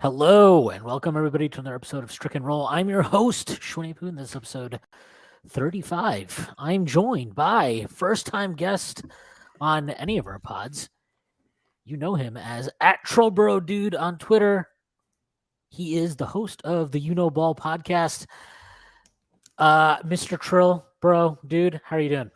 Hello and welcome everybody to another episode of Strick and Roll. I'm your host, Shwin. This is episode 35. I'm joined by first-time guest on any of our pods. You know him as @TrillBroDude on Twitter. He is the host of the You Know Ball podcast. Mr. Trill, bro, dude, how are you doing?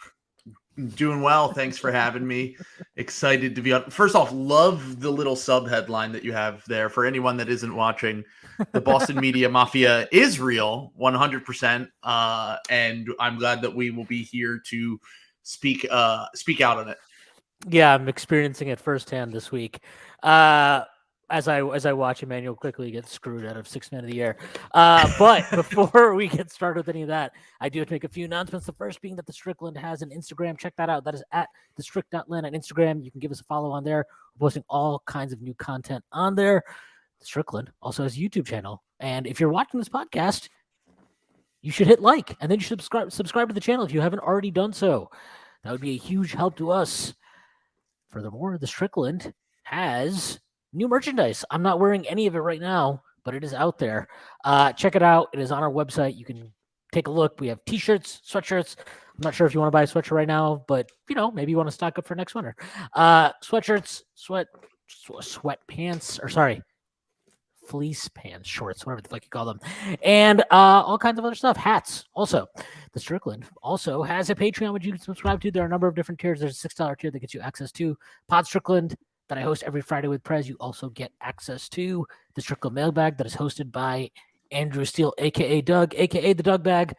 Doing well. Thanks for having me. Excited to be on. First off, love the little sub headline that you have there. For anyone that isn't watching, the Boston media mafia is real, 100%. And I'm glad that we will be here to speak out on it. Yeah, I'm experiencing it firsthand this week. As I watch Emmanuel quickly get screwed out of 6 Man of the Year. But before we get started with any of that, I do have to make a few announcements. The first being that the Strickland has an Instagram. Check that out. That is the Strick.land on Instagram. You can give us a follow on there. We're posting all kinds of new content on there. The Strickland also has a YouTube channel. And if you're watching this podcast, you should hit like, and then you should subscribe to the channel if you haven't already done so. That would be a huge help to us. Furthermore, the Strickland has new merchandise. I'm not wearing any of it right now, but it is out there. Check it out. It is on our website. You can take a look. We have t-shirts, sweatshirts. I'm not sure if you want to buy a sweatshirt right now, but maybe you want to stock up for next winter. Sweatshirts, fleece pants, shorts, whatever the fuck you call them, and all kinds of other stuff. Hats. Also, the Strickland also has a Patreon which you can subscribe to. There are a number of different tiers. There's a $6 tier that gets you access to Pod Strickland that I host every Friday with Prez. You also get access to the Strickland mailbag that is hosted by Andrew Steele, aka Doug, aka the Doug Bag,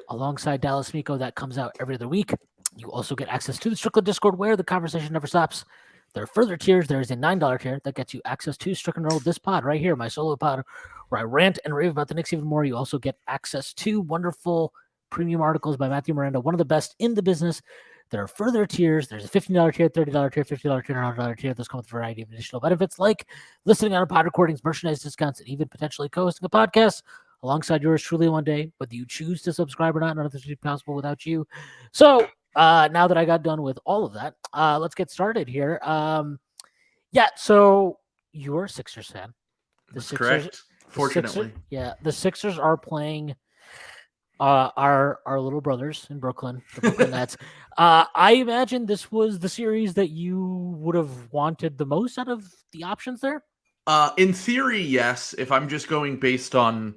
alongside Dallas Miko. That comes out every other week. You also get access to the Strickland Discord where the conversation never stops. There are further tiers. There is a $9 tier that gets you access to Strick and Roll, this pod right here, my solo pod, where I rant and rave about the Knicks even more. You also get access to wonderful premium articles by Matthew Miranda, one of the best in the business. There are further tiers. There's a $15 tier, $30 tier, $50 tier, $100 tier. Those come with a variety of additional benefits like listening on our pod recordings, merchandise discounts, and even potentially co-hosting a podcast alongside yours truly one day. Whether you choose to subscribe or not, none of this would be possible without you. So now that I got done with all of that, let's get started here. So you're a Sixers fan. That's correct. Fortunately. The Sixers are playing our little brothers in Brooklyn, the Brooklyn Nets. I imagine this was the series that you would have wanted the most out of the options there? In theory, yes. If I'm just going based on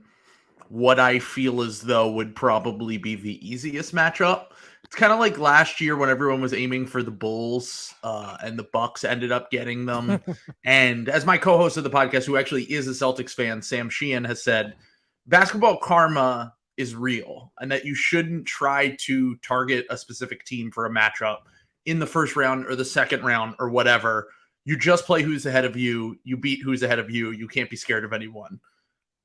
what I feel as though would probably be the easiest matchup. It's kind of like last year when everyone was aiming for the Bulls and the Bucks ended up getting them. And as my co-host of the podcast, who actually is a Celtics fan, Sam Sheehan, has said, basketball karma is real and that you shouldn't try to target a specific team for a matchup in the first round or the second round or whatever. You just play who's ahead of you. You beat who's ahead of you. You can't be scared of anyone.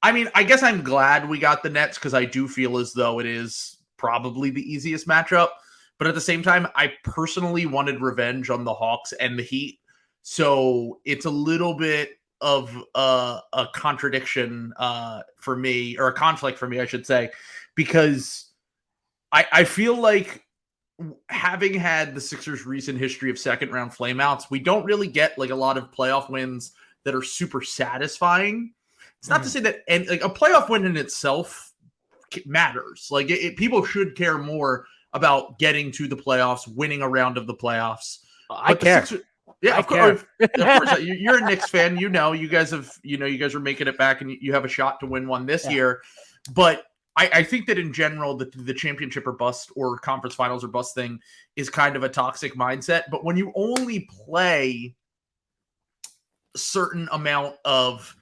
I mean, I guess I'm glad we got the Nets because I do feel as though it is probably the easiest matchup. But at the same time, I personally wanted revenge on the Hawks and the Heat. So it's a little bit of a contradiction for me, or a conflict for me, I should say, because I feel like having had the Sixers' recent history of second round flameouts, we don't really get like a lot of playoff wins that are super satisfying. It's not to say that and like a playoff win in itself matters. Like people should care more about getting to the playoffs, winning a round of the playoffs. I care. Of course. You're a Knicks fan. You guys are making it back and you have a shot to win one this year. But I think that in general, the championship or bust or conference finals or bust thing is kind of a toxic mindset. But when you only play a certain amount of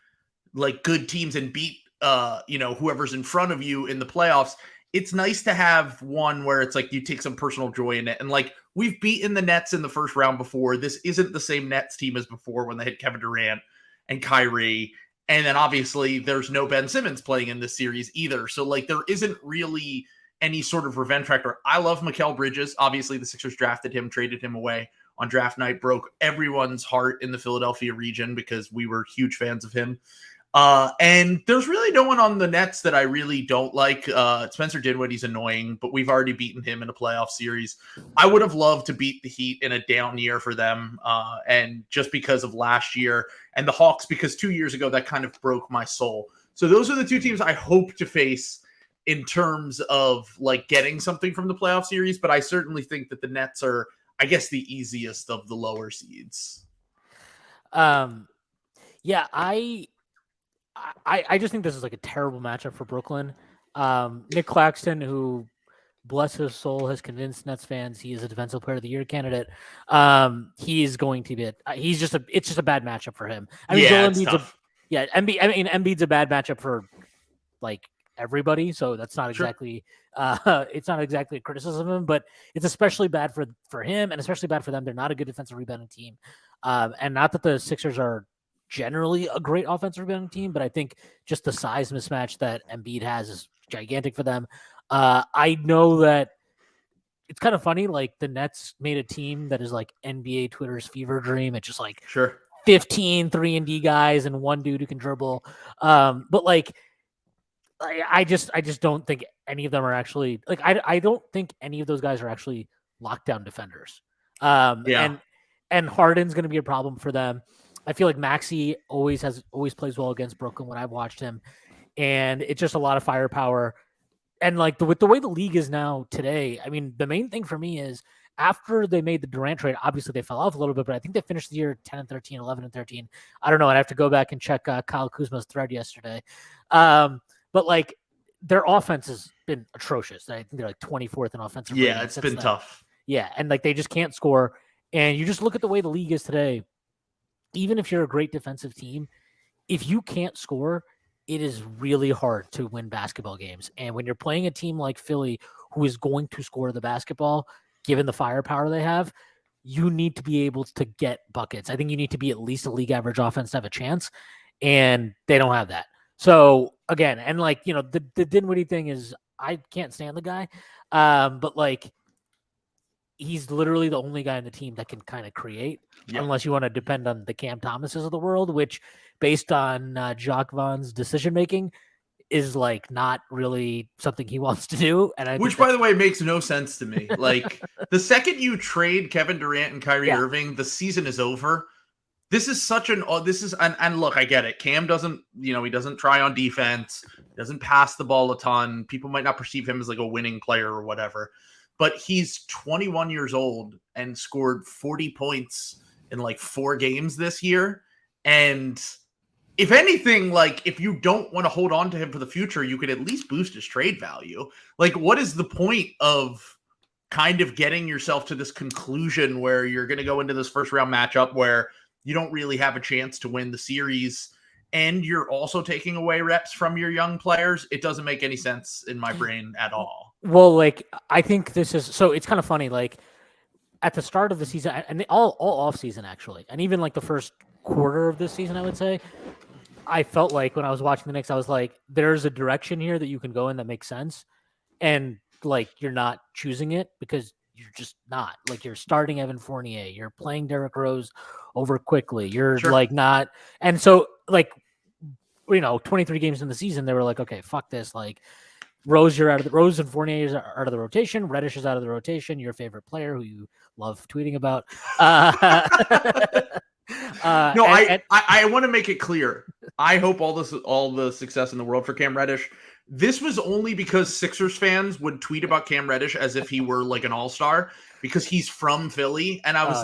like good teams and beat whoever's in front of you in the playoffs, it's nice to have one where it's like you take some personal joy in it. And like we've beaten the Nets in the first round before. This isn't the same Nets team as before when they had Kevin Durant and Kyrie. And then obviously there's no Ben Simmons playing in this series either. So like there isn't really any sort of revenge factor. I love Mikal Bridges. Obviously the Sixers drafted him, traded him away on draft night, broke everyone's heart in the Philadelphia region because we were huge fans of him. And there's really no one on the Nets that I really don't like. Spencer Dinwiddie's annoying, but we've already beaten him in a playoff series. I would have loved to beat the Heat in a down year for them, and just because of last year, and the Hawks because 2 years ago that kind of broke my soul. So those are the two teams I hope to face in terms of like getting something from the playoff series. But I certainly think that the Nets are, I guess, the easiest of the lower seeds. Yeah, I just think this is like a terrible matchup for Brooklyn. Nick Claxton, who, bless his soul, has convinced Nets fans he is a Defensive Player of the Year candidate. He is going to be it's just a bad matchup for him. I mean, Yeah, it's tough. Embiid's a bad matchup for like everybody, so that's not exactly it's not exactly a criticism of him, but it's especially bad for him and especially bad for them. They're not a good defensive rebounding team. And not that the Sixers are generally a great offensive rebounding team, but I think just the size mismatch that Embiid has is gigantic for them. I know that it's kind of funny, like the Nets made a team that is like NBA Twitter's fever dream. It's just like 15 3-and-D guys and one dude who can dribble. But like I just don't think any of them are actually like I don't think any of those guys are actually lockdown defenders. And Harden's going to be a problem for them. I feel like Maxey always plays well against Brooklyn when I've watched him, and it's just a lot of firepower. And like with the way the league is now today, I mean, the main thing for me is after they made the Durant trade, obviously they fell off a little bit, but I think they finished the year 10-13, 11-13. I don't know. I'd have to go back and check Kyle Kuzma's thread yesterday. But like their offense has been atrocious. I think they're like 24th in offensive rating. Yeah, it's been tough. Yeah, and like they just can't score. And you just look at the way the league is today. Even if you're a great defensive team, if you can't score, it is really hard to win basketball games. And when you're playing a team like Philly, who is going to score the basketball, given the firepower they have, you need to be able to get buckets. I think you need to be at least a league average offense to have a chance, and they don't have that. So again, and like, you know, the Dinwiddie thing is, I can't stand the guy, but like, he's literally the only guy in the team that can kind of create, unless you want to depend on the Cam Thomases of the world, which based on Jacques Vaughn's decision-making is like not really something he wants to do. And which, by the way, makes no sense to me. Like the second you trade Kevin Durant and Kyrie Irving, the season is over. This is and look, I get it. Cam doesn't, he doesn't try on defense, doesn't pass the ball a ton. People might not perceive him as like a winning player or whatever. But he's 21 years old and scored 40 points in like 4 games this year. And if anything, like if you don't want to hold on to him for the future, you could at least boost his trade value. Like, what is the point of kind of getting yourself to this conclusion where you're going to go into this first round matchup where you don't really have a chance to win the series and you're also taking away reps from your young players? It doesn't make any sense in my brain at all. Well, like, I think this is, so it's kind of funny, like, at the start of the season, and all off season, actually, and even, like, the first quarter of this season, I would say, I felt like when I was watching the Knicks, I was like, there's a direction here that you can go in that makes sense, and, like, you're not choosing it because you're just not. Like, you're starting Evan Fournier, you're playing Derrick Rose over quickly, you're, like, not, and so, like, 23 games in the season, they were like, okay, fuck this, like, Rose and Fournier are out of the rotation. Reddish is out of the rotation. Your favorite player, who you love tweeting about. I want to make it clear. I hope all the success in the world for Cam Reddish. This was only because Sixers fans would tweet about Cam Reddish as if he were like an all-star because he's from Philly, and I was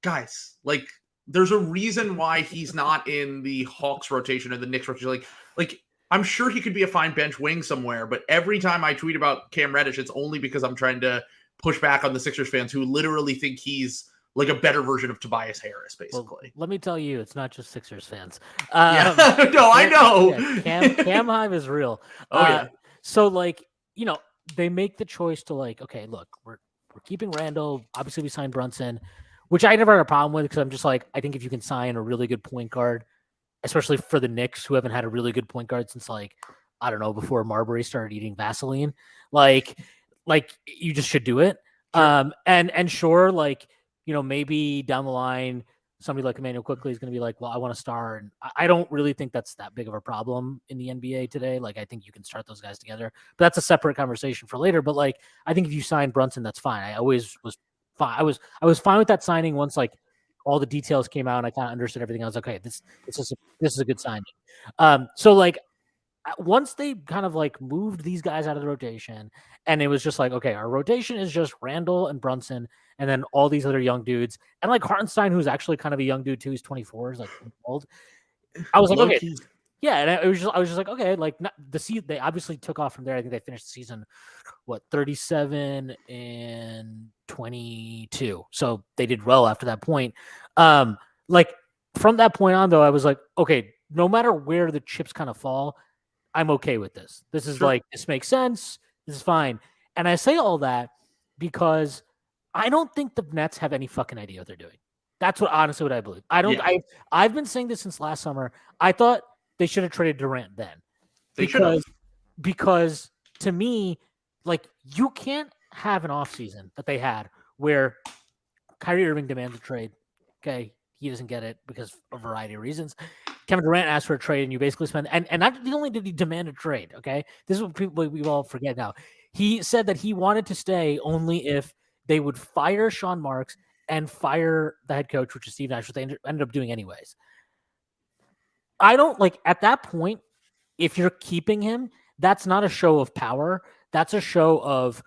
guys, like, there's a reason why he's not in the Hawks rotation or the Knicks rotation. Like. I'm sure he could be a fine bench wing somewhere, but every time I tweet about Cam Reddish, it's only because I'm trying to push back on the Sixers fans who literally think he's like a better version of Tobias Harris, basically. Well, let me tell you, it's not just Sixers fans. No, I know. Yeah, Cam Hive is real. So, like, they make the choice to, like, okay, look, we're keeping Randall. Obviously, we signed Brunson, which I never had a problem with because I'm just like, I think if you can sign a really good point guard, especially for the Knicks, who haven't had a really good point guard since, like, I don't know, before Marbury started eating Vaseline. Like you just should do it. Sure. And sure, like, maybe down the line, somebody like Emmanuel Quickly is going to be like, well, I want to star. And I don't really think that's that big of a problem in the NBA today. Like, I think you can start those guys together, but that's a separate conversation for later. But like, I think if you sign Brunson, that's fine. I always was fine. I was fine with that signing once like all the details came out and I kind of understood everything. I was like, okay, this is a good signing. So like, once they kind of like moved these guys out of the rotation and it was just like, okay, our rotation is just Randall and Brunson and then all these other young dudes and like Hartenstein, who's actually kind of a young dude too. He's 24, he's like old. I was like, okay, yeah. And I was just like, okay, like not, the season, they obviously took off from there. I think they finished the season, 37 and 22. So they did well after that point. Like from that point on though, I was like, okay, no matter where the chips kind of fall, I'm okay with this. This is like, this makes sense. This is fine. And I say all that because I don't think the Nets have any fucking idea what they're doing. That's honestly what I believe. I don't, I've been saying this since last summer. I thought they should have traded Durant then. Because to me, like you can't have an offseason that they had where Kyrie Irving demands a trade. Okay. He doesn't get it because of a variety of reasons. Kevin Durant asked for a trade, and you basically spend and not only did he demand a trade. Okay, this is what we all forget now. He said that he wanted to stay only if they would fire Sean Marks and fire the head coach, which is Steve Nash, which they ended up doing anyways. I don't like at that point. If you're keeping him, that's not a show of power. That's a show of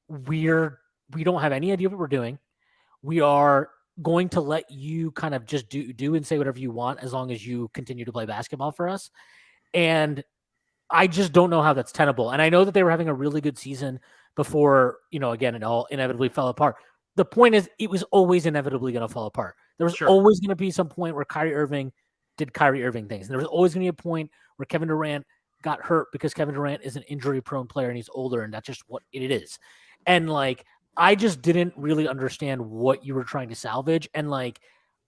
we don't have any idea what we're doing. We are going to let you kind of just do and say whatever you want as long as you continue to play basketball for us. And I just don't know how that's tenable. And I know that they were having a really good season before, again, it all inevitably fell apart. The point is it was always inevitably going to fall apart. There was always going to be some point where Kyrie Irving did Kyrie Irving things. And there was always going to be a point where Kevin Durant got hurt because Kevin Durant is an injury prone player and he's older and that's just what it is. And like, I just didn't really understand what you were trying to salvage. And like,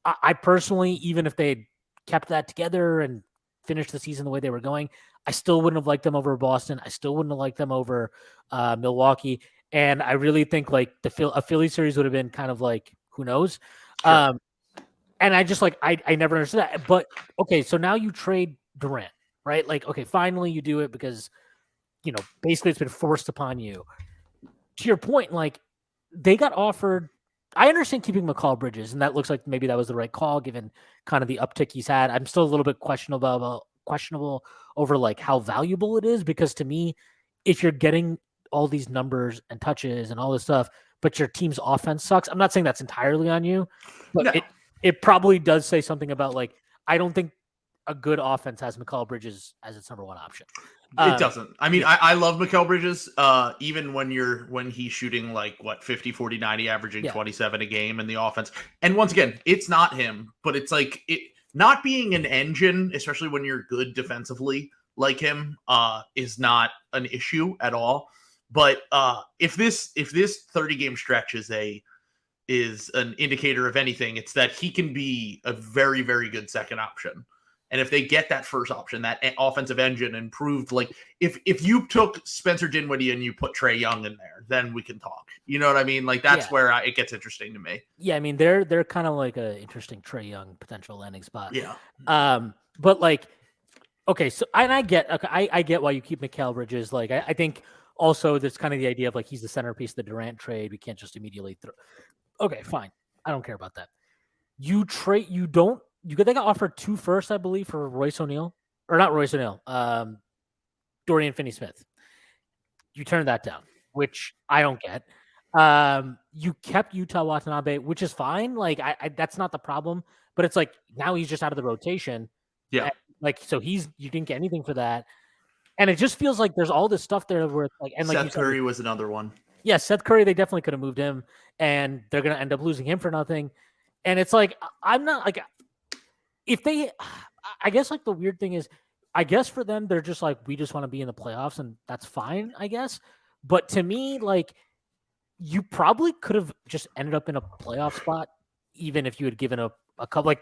I personally, even if they had kept that together and finished the season the way they were going, I still wouldn't have liked them over Boston. I still wouldn't have liked them over Milwaukee. And I really think like a Philly series would have been kind of like, who knows? And I just like, I never understood that. But okay, so now you trade Durant, right? Like, okay, finally you do it because, basically it's been forced upon you. To your point, like, they got offered. I understand keeping Mikal Bridges, and that looks like maybe that was the right call given kind of the uptick he's had. I'm still a little bit questionable over like how valuable it is because to me, if you're getting all these numbers and touches and all this stuff, but your team's offense sucks, I'm not saying that's entirely on you, but it probably does say something about like I don't think a good offense has Mikal Bridges as its number one option. It doesn't. I mean, I love Mikal Bridges, even when he's shooting like 50, 40, 90, averaging 27 a game in the offense. And once again, it's not him, but it's like it not being an engine, especially when you're good defensively like him, is not an issue at all. But if this 30 game stretch is an indicator of anything, it's that he can be a very, very good second option. And if they get that first option, that offensive engine improved, like if you took Spencer Dinwiddie and you put Trae Young in there, then we can talk. You know what I mean? Like that's where it gets interesting to me. Yeah, I mean they're kind of like an interesting Trae Young potential landing spot. Yeah. But like, okay, so I get why you keep Mikal Bridges. Like I think also there's kind of the idea of like he's the centerpiece of the Durant trade. We can't just immediately throw. Okay, fine. I don't care about that. They got offered 2 firsts, I believe, for Royce O'Neal. Or not Royce O'Neal. Dorian Finney-Smith. You turned that down, which I don't get. You kept Utah Watanabe, which is fine. Like, I that's not the problem. But it's like, now he's just out of the rotation. Yeah. And, like, so you didn't get anything for that. And it just feels like there's all this stuff there where, like, and like Seth Curry was another one. Yeah, Seth Curry, they definitely could have moved him, and they're going to end up losing him for nothing. And it's like, I'm not like, I guess like the weird thing is, I guess for them, they're just like, we just want to be in the playoffs and that's fine, I guess. But to me, like you probably could have just ended up in a playoff spot, even if you had given a couple, like,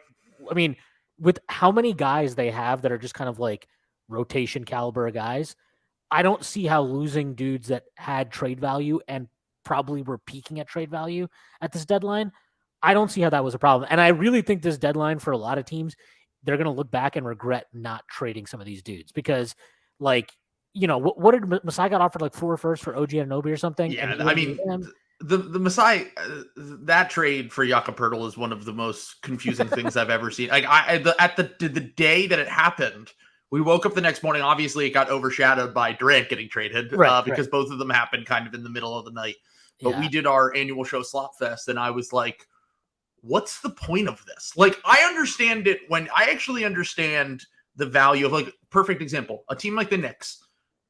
I mean, with how many guys they have that are just kind of like rotation caliber guys, I don't see how losing dudes that had trade value and probably were peaking at trade value at this deadline I don't see how that was a problem. And I really think this deadline for a lot of teams, they're going to look back and regret not trading some of these dudes because, like, what did Masai got offered like 4 firsts for OG Anunoby or something? Yeah, And I mean, the Masai that trade for Jakob Poeltl is one of the most confusing things I've ever seen. Like at the day that it happened, we woke up the next morning. Obviously, it got overshadowed by Durant getting traded because both of them happened kind of in the middle of the night. But we did our annual show Slopfest, and I was like, what's the point of this? Like, I understand it when I actually understand the value of, like, perfect example, a team like the Knicks.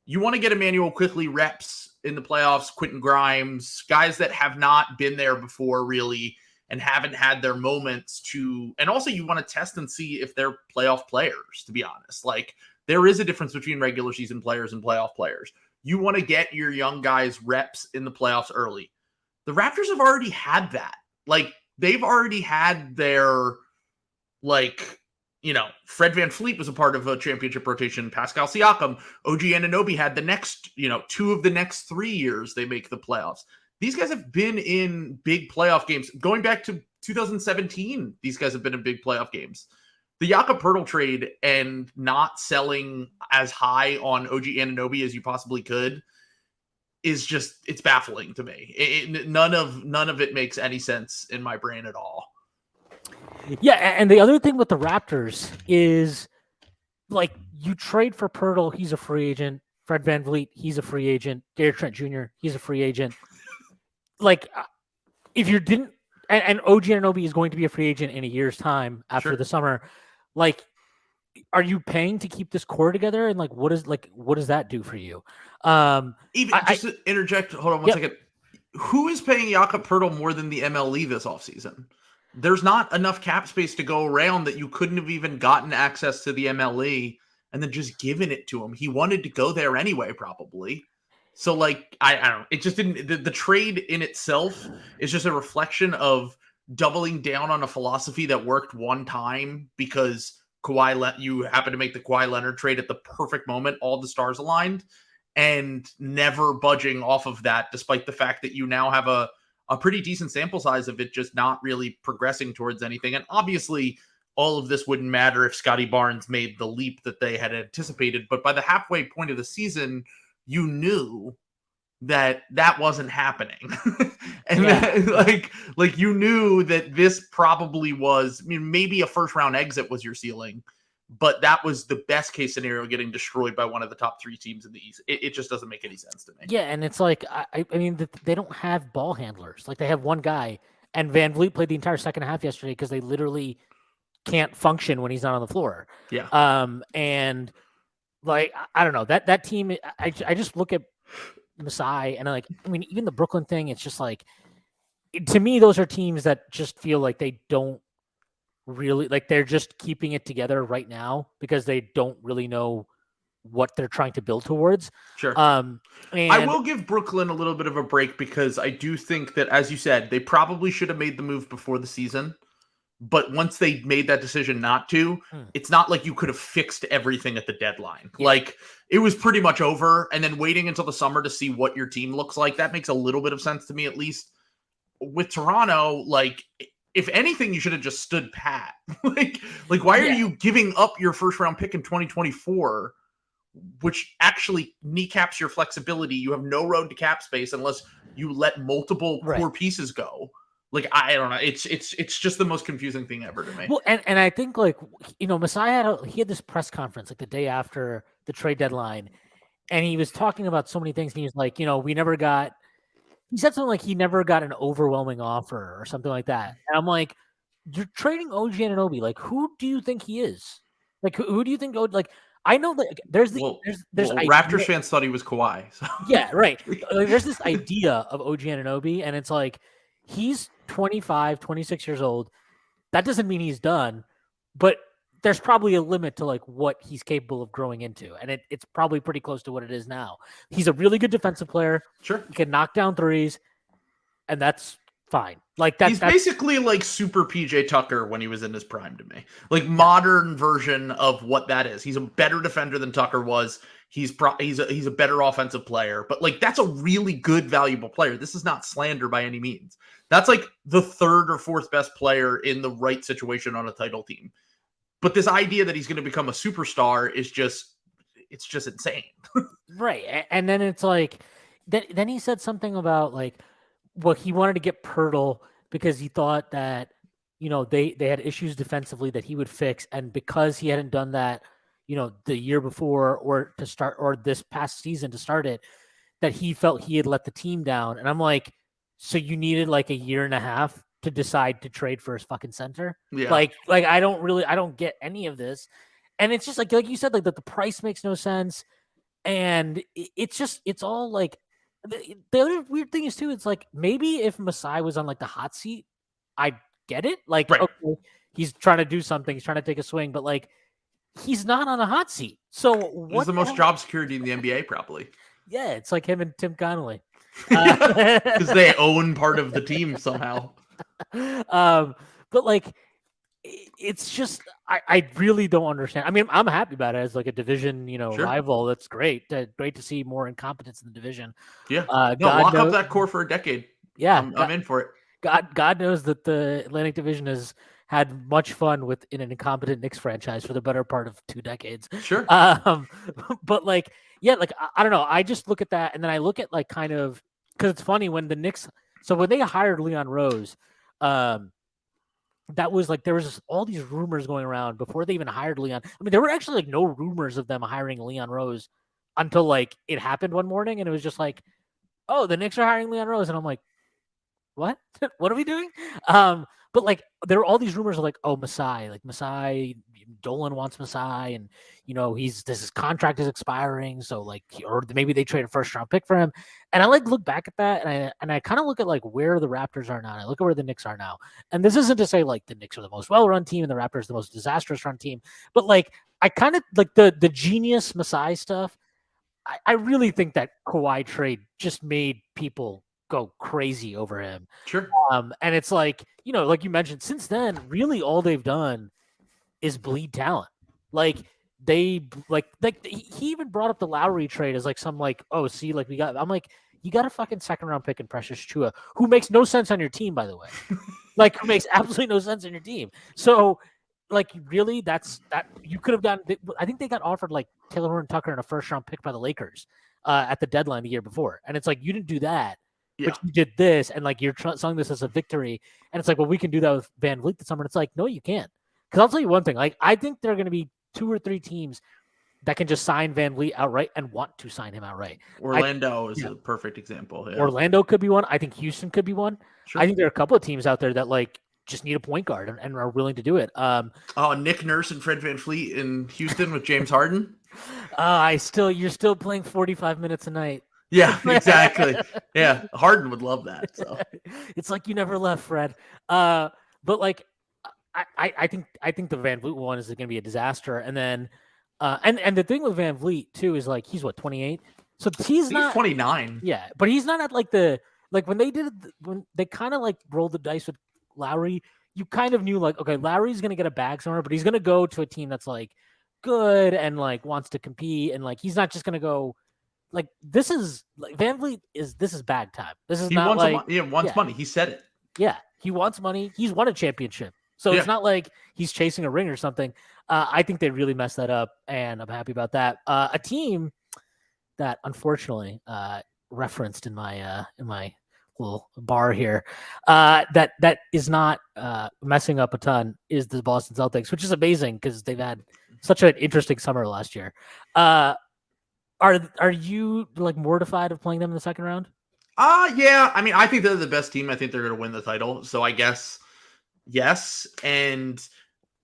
You want to get Emmanuel quickly reps in the playoffs, Quentin Grimes, guys that have not been there before really and haven't had their moments to, and also you want to test and see if they're playoff players, to be honest. Like, there is a difference between regular season players and playoff players. You want to get your young guys reps in the playoffs early. The Raptors have already had that. Like, they've already had their, like, Fred VanVleet was a part of a championship rotation. Pascal Siakam, OG Anunoby had the next, 2 of the next 3 years they make the playoffs. These guys have been in big playoff games. Going back to 2017, these guys have been in big playoff games. The Jakob Poeltl trade and not selling as high on OG Anunoby as you possibly could is just, it's baffling to me. None of it makes any sense in my brain at all. Yeah, and the other thing with the Raptors is, like, you trade for Poeltl, he's a free agent. Fred VanVleet, he's a free agent. Gary Trent Jr., he's a free agent. Like, if you didn't, and OG Anunoby is going to be a free agent in a year's time after the summer, like, are you paying to keep this core together? And, like, what does that do for you? To interject, hold on one second. Who is paying Jakob Poeltl more than the MLE this offseason? There's not enough cap space to go around that you couldn't have even gotten access to the MLE and then just given it to him. He wanted to go there anyway, probably. So, like, I don't know. It just didn't. The trade in itself is just a reflection of doubling down on a philosophy that worked one time because you happen to make the Kawhi Leonard trade at the perfect moment, all the stars aligned, and never budging off of that, despite the fact that you now have a pretty decent sample size of it just not really progressing towards anything. And obviously, all of this wouldn't matter if Scotty Barnes made the leap that they had anticipated. But by the halfway point of the season, you knew that wasn't happening. And you knew that this probably was, maybe a first round exit was your ceiling, but that was the best case scenario, getting destroyed by one of the top 3 teams in the East. It just doesn't make any sense to me. Yeah, and it's like, I mean, they don't have ball handlers. Like, they have one guy, and VanVleet played the entire second half yesterday because they literally can't function when he's not on the floor. Yeah. And, like, I don't know, that team, I just look at Masai, and, like, I mean, even the Brooklyn thing, it's just like, to me, those are teams that just feel like they don't really, like, they're just keeping it together right now because they don't really know what they're trying to build towards. Sure. And I will give Brooklyn a little bit of a break because I do think that, as you said, they probably should have made the move before the season. But once they made that decision not to, it's not like you could have fixed everything at the deadline. Yeah. Like, it was pretty much over. And then waiting until the summer to see what your team looks like, that makes a little bit of sense to me, at least. With Toronto, like, if anything, you should have just stood pat. like, why are you giving up your first round pick in 2024, which actually kneecaps your flexibility? You have no road to cap space unless you let multiple core pieces go. Like, I don't know. It's just the most confusing thing ever to me. Well, and I think, like, Masai had this press conference like the day after the trade deadline, and he was talking about so many things. And he was like, he said something like he never got an overwhelming offer or something like that. And I'm like, you're trading OG Anunoby. Like, who do you think he is? Like, who do you think? Like, I know that there's Raptors fans thought he was Kawhi. So. Yeah, right. Like, there's this idea of OG Anunoby, and it's like, he's 25, 26 years old. That doesn't mean he's done, but there's probably a limit to, like, what he's capable of growing into. And it's probably pretty close to what it is now. He's a really good defensive player. Sure. He can knock down threes, and that's fine. Like that's basically like super PJ Tucker when he was in his prime to me. Like modern version of what that is. He's a better defender than Tucker was. He's a better offensive player, but like that's a really good, valuable player. This is not slander by any means. That's like the third or fourth best player in the right situation on a title team. But this idea that he's going to become a superstar is just insane. Right. And then it's like, then he said something about like, well, he wanted to get Pirtle because he thought that, they had issues defensively that he would fix. And because he hadn't done that, the year before or this past season to start it, that he felt he had let the team down. And I'm like, so you needed like a year and a half to decide to trade for his fucking center? Yeah. Like I don't get any of this. And it's just like you said, like that the price makes no sense. And it's all like, the other weird thing is too, it's like maybe if Masai was on like the hot seat, I'd get it. Like, right. Okay, he's trying to do something, he's trying to take a swing, but like he's not on a hot seat. So he's the most job security in the NBA, probably. Yeah, it's like him and Tim Connolly. Because they own part of the team somehow. But like it's just I really don't understand. I mean, I'm happy about it as like a division, sure. rival. That's great. Great to see more incompetence in the division. Yeah. Lock up that core for a decade. Yeah. I'm in for it. God knows that the Atlantic Division has had much fun in an incompetent Knicks franchise for the better part of 2 decades. Sure. But like, yeah, like I don't know. I just look at that and then I look at like kind of because it's funny when the Knicks. So when they hired Leon Rose, that was like there was all these rumors going around before they even hired Leon. I mean, there were actually like no rumors of them hiring Leon Rose until like it happened one morning, and it was just like, oh, the Knicks are hiring Leon Rose, and I'm like, what? What are we doing? But like there were all these rumors of like, oh, Masai, Dolan wants Masai, and his contract is expiring, so like, or maybe they trade a first round pick for him. And I like look back at that, and I kind of look at like where the Raptors are now. And I look at where the Knicks are now, and this isn't to say like the Knicks are the most well run team and the Raptors the most disastrous run team, but like I kind of like the genius Masai stuff. I really think that Kawhi trade just made people go crazy over him. Sure. And it's like, like you mentioned, since then, really all they've done is bleed talent. Like he even brought up the Lowry trade as like some like, oh, see, like I'm like, you got a fucking second round pick in Precious Chua, who makes no sense on your team, by the way. Like, who makes absolutely no sense on your team. So like, really, that you could have gotten. I think they got offered like Taylor Horton Tucker and a first round pick by the Lakers at the deadline the year before. And it's like, you didn't do that. Yeah. But you did this, and like you're selling this as a victory, and it's like, well, we can do that with Van Vliet this summer. And it's like, no, you can't. Because I'll tell you one thing: like, I think there are going to be 2 or 3 teams that can just sign Van Vliet outright and want to sign him outright. Orlando is a perfect example. Yeah. Orlando could be one. I think Houston could be one. Sure. I think there are a couple of teams out there that like just need a point guard and are willing to do it. Nick Nurse and Fred VanVleet in Houston with James Harden. You're still playing 45 minutes a night. Yeah, exactly. Yeah, Harden would love that. So it's like you never left, Fred. But like, I think the Van Vliet one is going to be a disaster. And then, and the thing with Van Vliet too is like he's what 28, so he's not 29. Yeah, but he's not at like when they kind of like rolled the dice with Lowry. You kind of knew like, okay, Lowry's going to get a bag somewhere, but he's going to go to a team that's like good and like wants to compete, and like he's not just going to go. Like this is like Van Vliet this is bag time. This is not like he wants money. He said it. Yeah, he wants money. He's won a championship, so it's not like he's chasing a ring or something. I think they really messed that up, and I'm happy about that. A team that unfortunately referenced in my little bar here that is not messing up a ton is the Boston Celtics, which is amazing because they've had such an interesting summer last year. Are you like mortified of playing them in the second round? Yeah. I mean, I think they're the best team. I think they're going to win the title. So I guess yes. And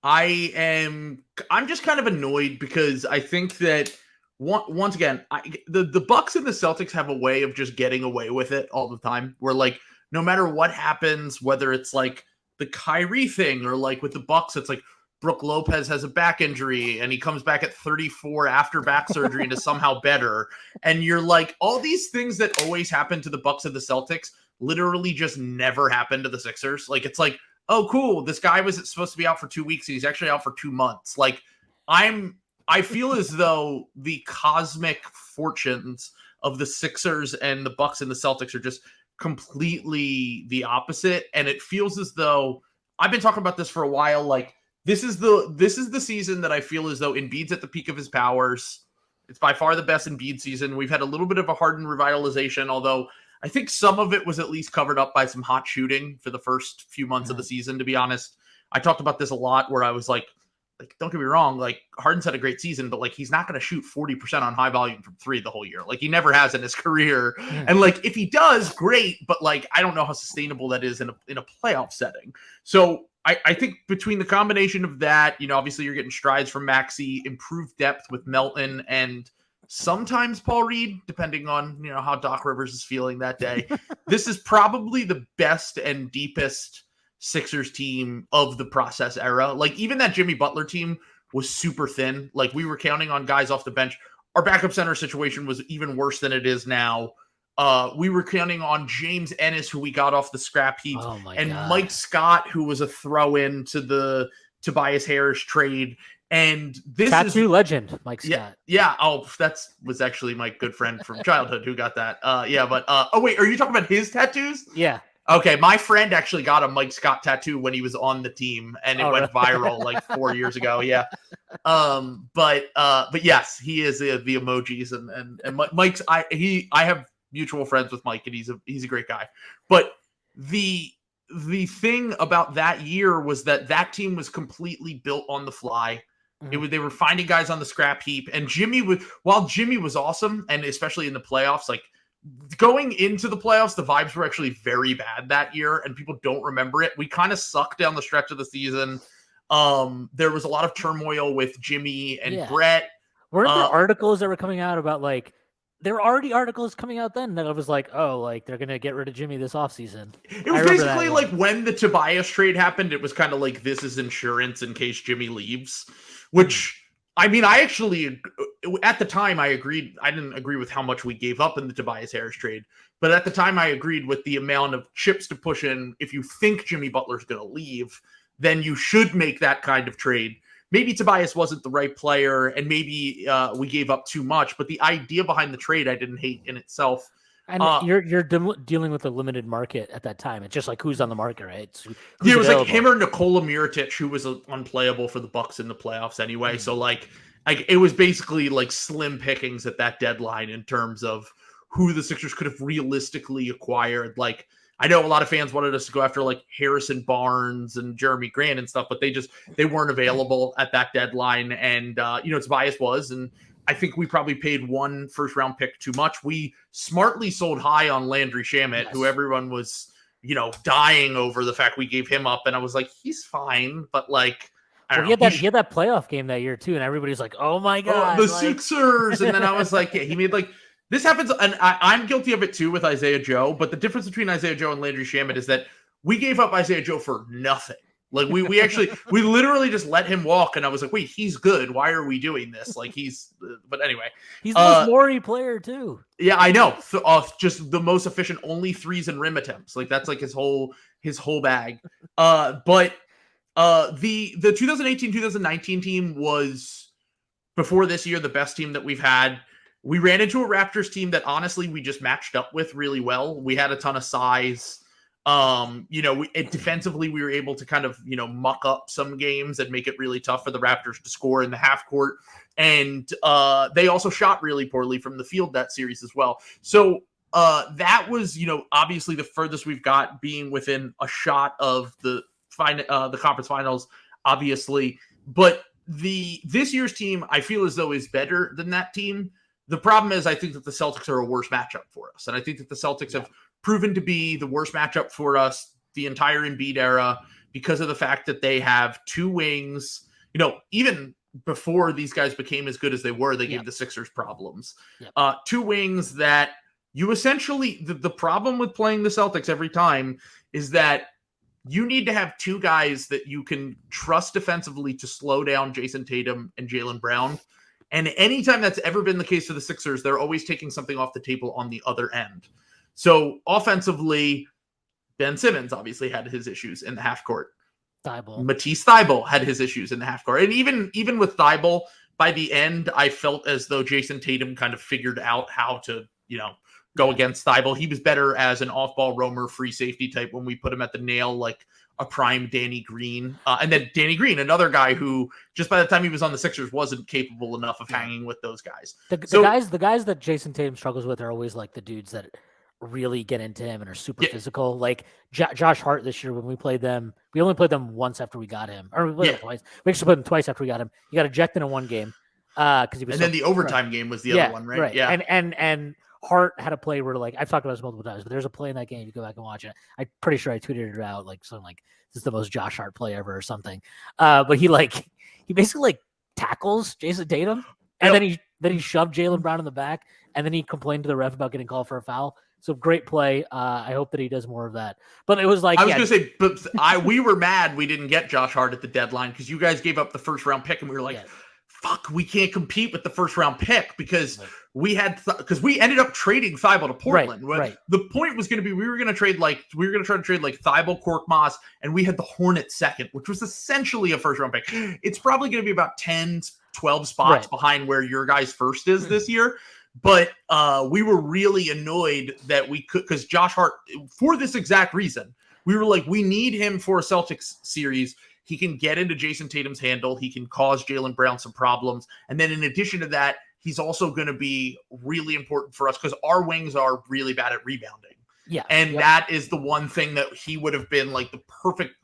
I'm just kind of annoyed because I think that once again, the Bucks and the Celtics have a way of just getting away with it all the time. Where like no matter what happens, whether it's like the Kyrie thing or like with the Bucks, it's like Brook Lopez has a back injury and he comes back at 34 after back surgery and is somehow better. And you're like, all these things that always happen to the Bucks and the Celtics literally just never happened to the Sixers. Like, it's like, oh, cool, this guy was supposed to be out for 2 weeks, and he's actually out for 2 months. Like, I feel as though the cosmic fortunes of the Sixers and the Bucks and the Celtics are just completely the opposite. And it feels as though I've been talking about this for a while. Like, this is the season that I feel as though Embiid's at the peak of his powers. It's by far the best Embiid season. We've had a little bit of a Harden revitalization, although I think some of it was at least covered up by some hot shooting for the first few months of the season, to be honest. I talked about this a lot where I was like, don't get me wrong, like, Harden's had a great season, but like, he's not going to shoot 40% on high volume from 3 the whole year. Like, he never has in his career. And like, if he does, great, but like, I don't know how sustainable that is in a playoff setting. So I think between the combination of that, obviously you're getting strides from Maxey, improved depth with Melton, and sometimes Paul Reed, depending on, how Doc Rivers is feeling that day. This is probably the best and deepest Sixers team of the process era. Like, even that Jimmy Butler team was super thin. Like, we were counting on guys off the bench. Our backup center situation was even worse than it is now. We were counting on James Ennis, who we got off the scrap heap, and God. Mike Scott, who was a throw-in to the Tobias Harris trade. And this tattoo legend, Mike Scott. Yeah. Oh, was actually my good friend from childhood who got that. Oh wait, are you talking about his tattoos? Yeah. Okay, my friend actually got a Mike Scott tattoo when he was on the team, and it went viral like 4 years ago. Yeah, but yes, he is the emojis, and Mike's. I have mutual friends with Mike, and he's a great guy. But the thing about that year was that team was completely built on the fly. They were finding guys on the scrap heap, and while Jimmy was awesome, and especially in the playoffs, like. Going into the playoffs, the vibes were actually very bad that year, and people don't remember it. We kind of sucked down the stretch of the season. There was a lot of turmoil with Jimmy and Brett. Weren't there articles that were coming out about, like, there were already articles coming out then that I was like, oh, like, they're going to get rid of Jimmy this offseason. It was basically like when the Tobias trade happened, it was kind of like, this is insurance in case Jimmy leaves, which... I mean, I actually, at the time, I agreed. I didn't agree with how much we gave up in the Tobias Harris trade, but at the time, I agreed with the amount of chips to push in. If you think Jimmy Butler's going to leave, then you should make that kind of trade. Maybe Tobias wasn't the right player, and maybe we gave up too much, but the idea behind the trade, I didn't hate in itself. And you're dealing with a limited market at that time. It's just like who's on the market, right? It was like him or Nikola Mirotic, who was unplayable for the Bucks in the playoffs anyway. So like it was basically like slim pickings at that deadline in terms of who the Sixers could have realistically acquired. Like, I know a lot of fans wanted us to go after like Harrison Barnes and Jeremy Grant and stuff, but they weren't available at that deadline. And Tobias was, and I think we probably paid 1 first-round pick too much. We smartly sold high on Landry Shamet, who everyone was, dying over the fact we gave him up. And I was like, he's fine, but like, I don't know. He had that playoff game that year too, and everybody's like, oh my God. The Sixers! And then I was like, he made like, this happens, and I'm guilty of it too with Isaiah Joe, but the difference between Isaiah Joe and Landry Shamet is that we gave up Isaiah Joe for nothing. Like we literally just let him walk, and I was like, wait, he's good. Why are we doing this? Like but anyway, he's the most Morey player too. Yeah, I know. Just the most efficient, only threes and rim attempts. Like that's like his whole bag. But the 2018-2019 team was before this year the best team that we've had. We ran into a Raptors team that honestly we just matched up with really well. We had a ton of size. Defensively, we were able to kind of, muck up some games and make it really tough for the Raptors to score in the half court. And they also shot really poorly from the field that series as well. So that was, obviously the furthest we've got being within a shot of the conference finals, obviously. But this year's team, I feel as though is better than that team. The problem is I think that the Celtics are a worse matchup for us. And I think that the Celtics have proven to be the worst matchup for us the entire Embiid era because of the fact that they have 2 wings. Even before these guys became as good as they were, they gave the Sixers problems. 2 wings that you essentially, the problem with playing the Celtics every time is that you need to have 2 guys that you can trust defensively to slow down Jason Tatum and Jaylen Brown. And anytime that's ever been the case for the Sixers, they're always taking something off the table on the other end. So offensively, Ben Simmons obviously had his issues in the half court. Matisse Thybulle had his issues in the half court. And even with Thybulle, by the end, I felt as though Jason Tatum kind of figured out how to, go against Thybulle. He was better as an off-ball roamer, free safety type when we put him at the nail, like a prime Danny Green. And then Danny Green, another guy who just by the time he was on the Sixers wasn't capable enough of hanging with those guys. The guys that Jason Tatum struggles with are always like the dudes that really get into him and are super physical. Like Josh Hart this year when we played them, we only played them once after we got him. Or we played them twice. We actually played them twice after we got him. He got ejected in one game. Because he was then the overtime game was the other one, right? Right. Yeah. And Hart had a play where, like, I've talked about this multiple times, but there's a play in that game. You go back and watch it. I'm pretty sure I tweeted it out, like something like, "This is the most Josh Hart play ever" or something. But he basically tackles Jason Tatum, and then he shoved Jaylen Brown in the back, and then he complained to the ref about getting called for a foul. So great play. I hope that he does more of that. But it was like I was going to say, but we were mad we didn't get Josh Hart at the deadline because you guys gave up the first round pick, and we were like. Fuck, we can't compete with the first round pick because we ended up trading Thybulle to Portland. Right. The point was going to be we were going to try to trade like Thybulle, Korkmaz, and we had the Hornets second, which was essentially a first round pick. It's probably going to be about 10, 12 spots behind where your guys' first is this year. But we were really annoyed that we could, because Josh Hart, for this exact reason, we were like, we need him for a Celtics series. He can get into Jason Tatum's handle. He can cause Jaylen Brown some problems. And then in addition to that, he's also going to be really important for us because our wings are really bad at rebounding. Yeah. And that is the one thing that he would have been like the perfect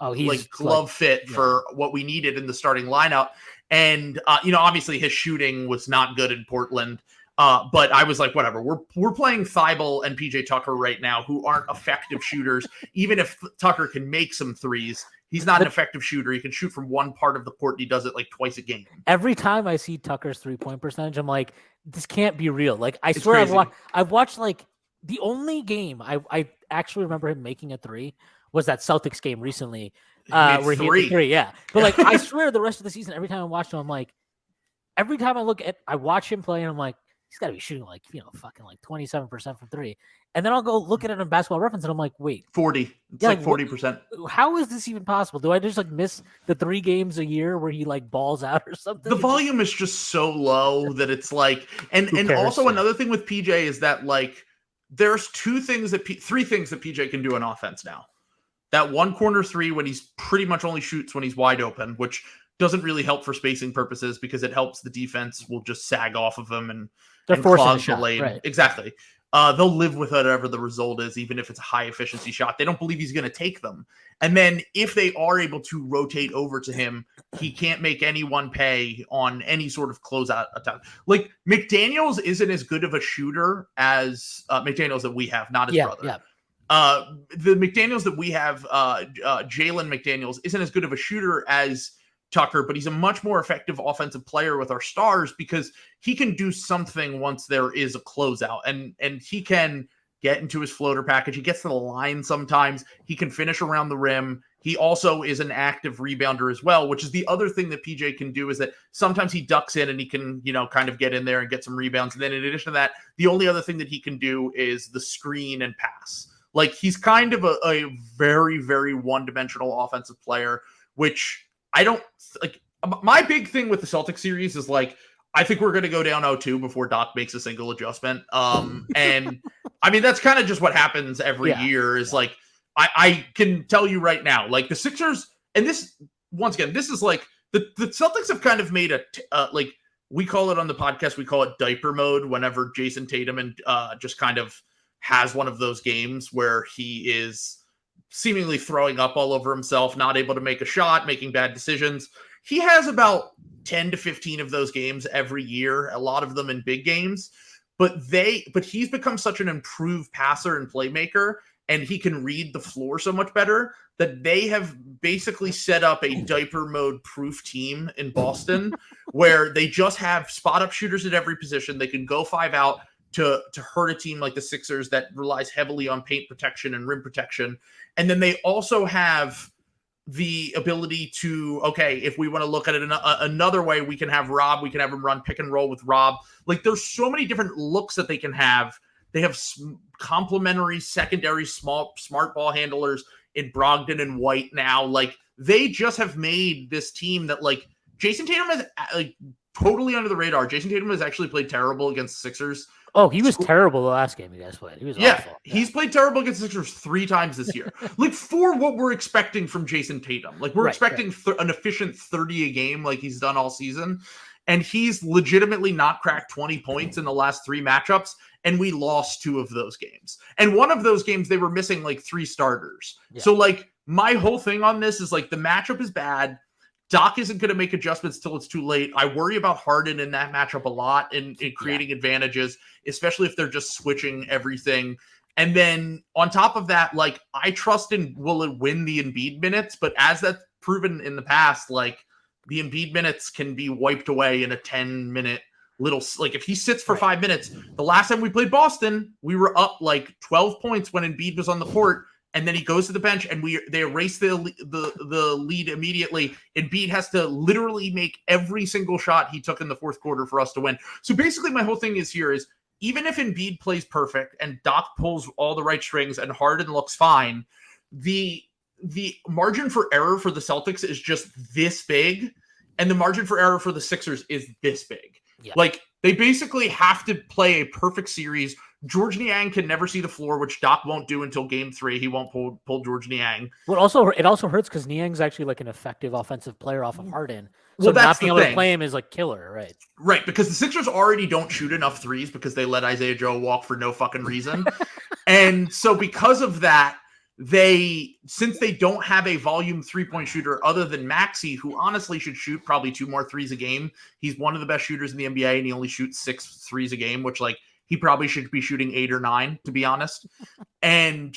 glove fit for what we needed in the starting lineup. And, obviously his shooting was not good in Portland. But I was like, whatever, we're playing Thybulle and PJ Tucker right now, who aren't effective shooters. Even if Tucker can make some threes, he's not an effective shooter. He can shoot from one part of the court, and he does it like twice a game. Every time I see Tucker's 3-point percentage, I'm like, this can't be real. Like, I swear I've watched like the only game I actually remember him making a three was that Celtics game recently where he hit the three. Yeah. But like, I swear the rest of the season, every time I watch him, I'm like, every time I watch him play and I'm like, he's got to be shooting like, fucking like 27% from three. And then I'll go look at it on Basketball Reference and I'm like, wait. 40. It's like 40%. How is this even possible? Do I just like miss the 3 games a year where he like balls out or something? The volume is just so low that it's like, and also another thing with PJ is that like, there's 3 things that PJ can do on offense now. That one corner three when he's pretty much only shoots when he's wide open, which doesn't really help for spacing purposes because it helps the defense will just sag off of him and clog the lane. Right. Exactly. They'll live with whatever the result is, even if it's a high efficiency shot. They don't believe he's going to take them. And then if they are able to rotate over to him, he can't make anyone pay on any sort of closeout attack. Like McDaniels isn't as good of a shooter as McDaniels that we have, not his brother. Yeah. The McDaniels that we have, Jalen McDaniels, isn't as good of a shooter as Tucker, but he's a much more effective offensive player with our stars because he can do something once there is a closeout, and he can get into his floater package. He gets to the line sometimes. He can finish around the rim. He also is an active rebounder as well, which is the other thing that PJ can do is that sometimes he ducks in and he can, kind of get in there and get some rebounds. And then in addition to that, the only other thing that he can do is the screen and pass. Like he's kind of a very, very one-dimensional offensive player, which I don't like. My big thing with the Celtics series is like, I think we're going to go down 0-2 before Doc makes a single adjustment. And I mean, that's kind of just what happens every year is like, I can tell you right now, like the Sixers, and this, once again, this is like the Celtics have kind of made like we call it on the podcast, we call it diaper mode whenever Jason Tatum and just kind of has one of those games where he is seemingly throwing up all over himself, not able to make a shot, making bad decisions. He has about 10 to 15 of those games every year, a lot of them in big games, but he's become such an improved passer and playmaker, and he can read the floor so much better that they have basically set up a diaper mode proof team in Boston where they just have spot up shooters at every position. They can go 5 out to hurt a team like the Sixers that relies heavily on paint protection and rim protection. And then they also have the ability to, okay, if we want to look at it another way, we can have him run pick and roll with Rob. Like there's so many different looks that they can have They have complementary secondary smart ball handlers in Brogdon and White now. Like, they just have made this team that, like, Jason Tatum is like totally under the radar. Jason Tatum has actually played terrible against the Sixers. Oh, he was terrible the last game you guys played. He was awful. Yeah. He's played terrible against the Sixers 3 times this year. Like, for what we're expecting from Jason Tatum. Like, we're expecting an efficient 30 a game like he's done all season. And he's legitimately not cracked 20 points in the last 3 matchups. And we lost 2 of those games. And one of those games, they were missing like 3 starters. Yeah. So, like, my whole thing on this is, like, the matchup is bad. Doc isn't going to make adjustments till it's too late. I worry about Harden in that matchup a lot in creating advantages, especially if they're just switching everything. And then on top of that, like, I trust in will it win the Embiid minutes, but as that's proven in the past, like, the Embiid minutes can be wiped away in a 10-minute little, like, if he sits for 5 minutes. The last time we played Boston, we were up like 12 points when Embiid was on the court. And then he goes to the bench, and they erase the lead immediately. Embiid has to literally make every single shot he took in the fourth quarter for us to win. So basically, my whole thing is even if Embiid plays perfect and Doc pulls all the right strings and Harden looks fine, the margin for error for the Celtics is just this big, and the margin for error for the Sixers is this big. Yeah. Like, they basically have to play a perfect series. George Niang can never see the floor, which Doc won't do until game 3. He won't pull George Niang. Well, it also hurts because Niang's actually like an effective offensive player off of Harden. So not being able to play him is like killer, right? Right, because the Sixers already don't shoot enough threes because they let Isaiah Joe walk for no fucking reason. And so because of that, since they don't have a volume 3-point shooter other than Maxey, who honestly should shoot probably 2 more threes a game. He's one of the best shooters in the NBA, and he only shoots 6 threes a game, which, like, he probably should be shooting 8 or 9, to be honest. And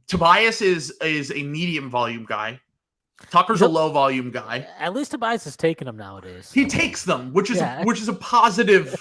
Tobias is a medium volume guy. Tucker's a low volume guy. At least Tobias is taking them nowadays. He takes them, which is a positive,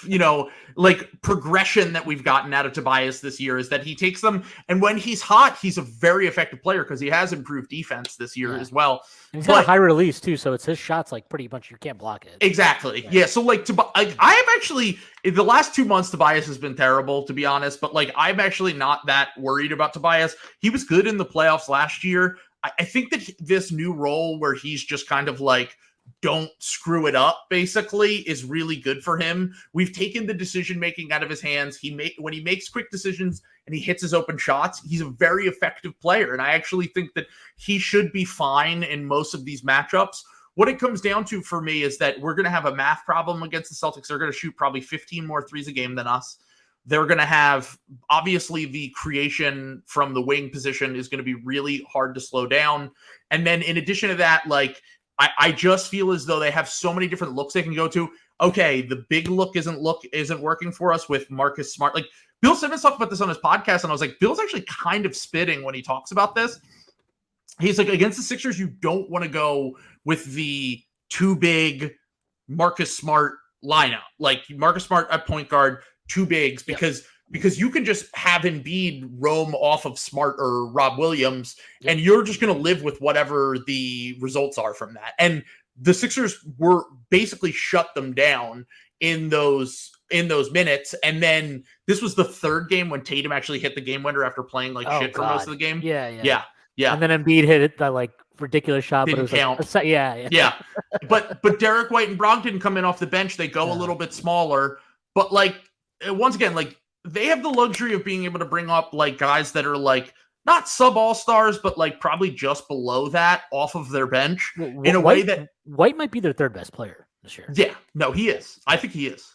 like, progression that we've gotten out of Tobias this year, is that he takes them, and when he's hot, he's a very effective player because he has improved defense this year as well. And he's got a high release too, so it's his shots like pretty much you can't block it. Exactly. Yeah. So like, I have actually in the last 2 months, Tobias has been terrible, to be honest. But like, I'm actually not that worried about Tobias. He was good in the playoffs last year. I think that this new role where he's just kind of like, don't screw it up, basically, is really good for him. We've taken the decision-making out of his hands. When he makes quick decisions and he hits his open shots, he's a very effective player. And I actually think that he should be fine in most of these matchups. What it comes down to for me is that we're going to have a math problem against the Celtics. They're going to shoot probably 15 more threes a game than us. They're going to have, obviously, the creation from the wing position is going to be really hard to slow down. And then in addition to that, like, I just feel as though they have so many different looks they can go to. Okay, the big look isn't working for us with Marcus Smart. Like, Bill Simmons talked about this on his podcast, and I was like, Bill's actually kind of spitting when he talks about this. He's like, against the Sixers, you don't want to go with the too big Marcus Smart lineup. Like, Marcus Smart at point guard, 2 bigs, because you can just have Embiid roam off of Smart or Rob Williams, and you're just going to live with whatever the results are from that. And the Sixers were basically shut them down in those minutes. And then this was the 3rd game when Tatum actually hit the game winner after playing like shit for most of the game. Yeah. And then Embiid hit it, that like ridiculous shot, didn't but it was count. Yeah. But Derek White and Brogdon come in off the bench. They go a little bit smaller, but like, once again, like, they have the luxury of being able to bring up like guys that are like not sub all-stars, but like probably just below that off of their bench in a way that White might be their 3rd best player this year. Yeah, no, he is. I think he is.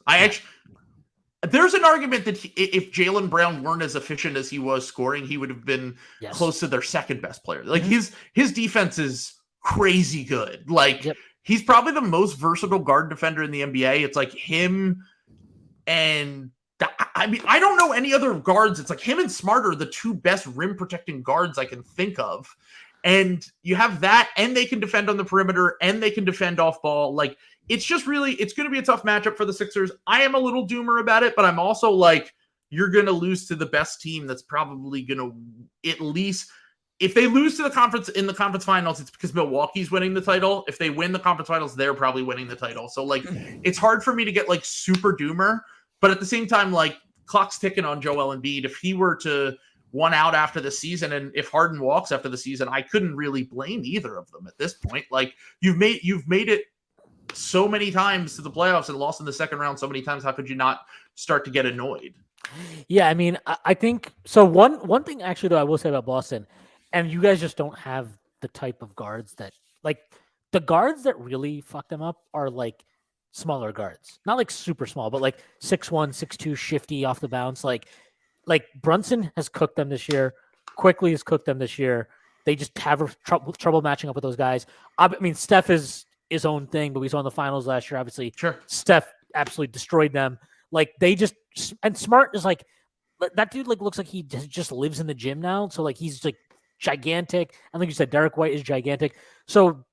There's an argument that if Jaylen Brown weren't as efficient as he was scoring, he would have been close to their 2nd best player. Like his defense is crazy good. Like he's probably the most versatile guard defender in the NBA. It's like him and I mean, I don't know any other guards. It's like him and Smart are the 2 best rim protecting guards I can think of. And you have that, and they can defend on the perimeter, and they can defend off ball. Like, it's just really, it's going to be a tough matchup for the Sixers. I am a little doomer about it, but I'm also like, you're going to lose to the best team that's probably going to at least, if they lose to the conference in the conference finals, it's because Milwaukee's winning the title. If they win the conference finals, they're probably winning the title. So like, it's hard for me to get like super doomer. But at the same time, like, clock's ticking on Joel Embiid. If he were to one out after the season, and if Harden walks after the season, I couldn't really blame either of them at this point. Like, you've made it so many times to the playoffs and lost in the second round so many times. How could you not start to get annoyed? Yeah, I mean, I think so. One thing actually, though, I will say about Boston, and you guys just don't have the type of guards that, like, the guards that really fuck them up are like smaller guards, not like super small, but like 6'1", 6'2", shifty off the bounce. Like Brunson has cooked them this year. Quickly has cooked them this year. They just have trouble matching up with those guys. I mean, Steph is his own thing, but we saw in the finals last year, obviously, Sure, Steph absolutely destroyed them. Like, they just, and Smart is like, that dude like looks like he just lives in the gym now. So like, he's like gigantic. I think you said Derek White is gigantic. So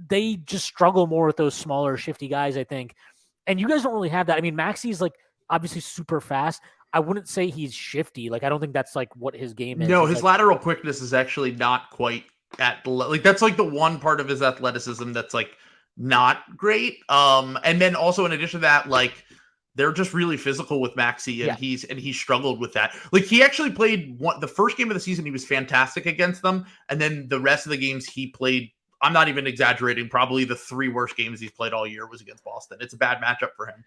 they just struggle more with those smaller, shifty guys, I think. And you guys don't really have that. I mean, Maxi's like obviously super fast. I wouldn't say he's shifty. Like, I don't think that's like what his game is. no, He's his like, lateral quickness is actually not quite at like, that's like the one part of his athleticism that's like not great. And then also in addition to that, like, they're just really physical with Maxi, and he struggled with that. Like, he actually played the first game of the season, he was fantastic against them, and then the rest of the games he played, I'm not even exaggerating, probably the 3 worst games he's played all year was against Boston. It's a bad matchup for him.